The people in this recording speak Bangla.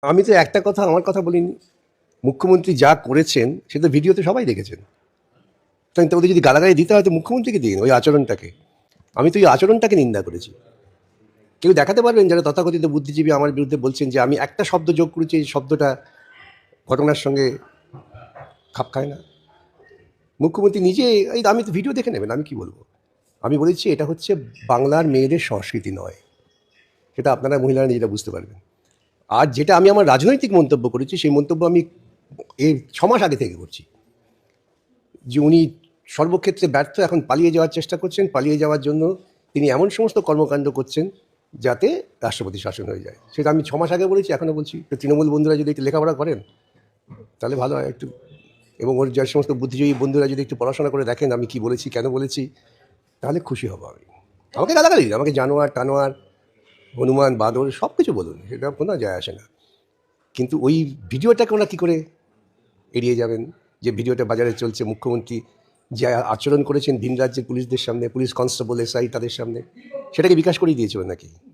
আমি তো একটা কথা আমার কথা বলিনি। মুখ্যমন্ত্রী যা করেছেন সে তো ভিডিওতে সবাই দেখেছেন। তো ওদের যদি গালাগালি দিতে হয় তো মুখ্যমন্ত্রীকে দিন ওই আচরণটাকে। আমি তো ওই আচরণটাকে নিন্দা করেছি। কেউ দেখাতে পারবেন যারা তথাকথিত বুদ্ধিজীবী আমার বিরুদ্ধে বলছেন যে আমি একটা শব্দ যোগ করেছি, এই শব্দটা ঘটনার সঙ্গে খাপ খায় না? মুখ্যমন্ত্রী নিজে এই আমি তো ভিডিও দেখে নেবেন, আমি কি বলবো। আমি বলেছি এটা হচ্ছে বাংলার মেয়েদের সংস্কৃতি নয়, সেটা আপনারা মহিলারা নিজেরা বুঝতে পারবেন। আর যেটা আমি আমার রাজনৈতিক মন্তব্য করেছি সেই মন্তব্য আমি এই 6 মাস আগে থেকে করছি যে উনি সর্বক্ষেত্রে ব্যর্থ, এখন পালিয়ে যাওয়ার চেষ্টা করছেন। পালিয়ে যাওয়ার জন্য তিনি এমন সমস্ত কর্মকাণ্ড করছেন যাতে রাষ্ট্রপতি শাসন হয়ে যায়। সেটা আমি 6 মাস আগে বলেছি, এখনও বলছি। তো তৃণমূল বন্ধুরা যদি একটু লেখাপড়া করেন তাহলে ভালো হয় একটু, এবং ওর যে সমস্ত বুদ্ধিজীবী বন্ধুরা যদি একটু পড়াশোনা করে দেখেন আমি কি বলেছি, কেন বলেছি, তাহলে খুশি হব আমি। আমাকে গালাগালি দিন, আমাকে জানোয়ার টানোয়ার হনুমান বাঁদর সব কিছু বলুন, সেটা কোনো যায় আসে না। কিন্তু ওই ভিডিওটাকে ওরা কী করে এড়িয়ে যাবেন? যে ভিডিওটা বাজারে চলছে, মুখ্যমন্ত্রী যে আচরণ করেছেন ভিন রাজ্যের পুলিশদের সামনে, পুলিশ কনস্টেবল এসআই তাদের সামনে, সেটাকে বিকাশ করিয়ে দিয়েছিল নাকি?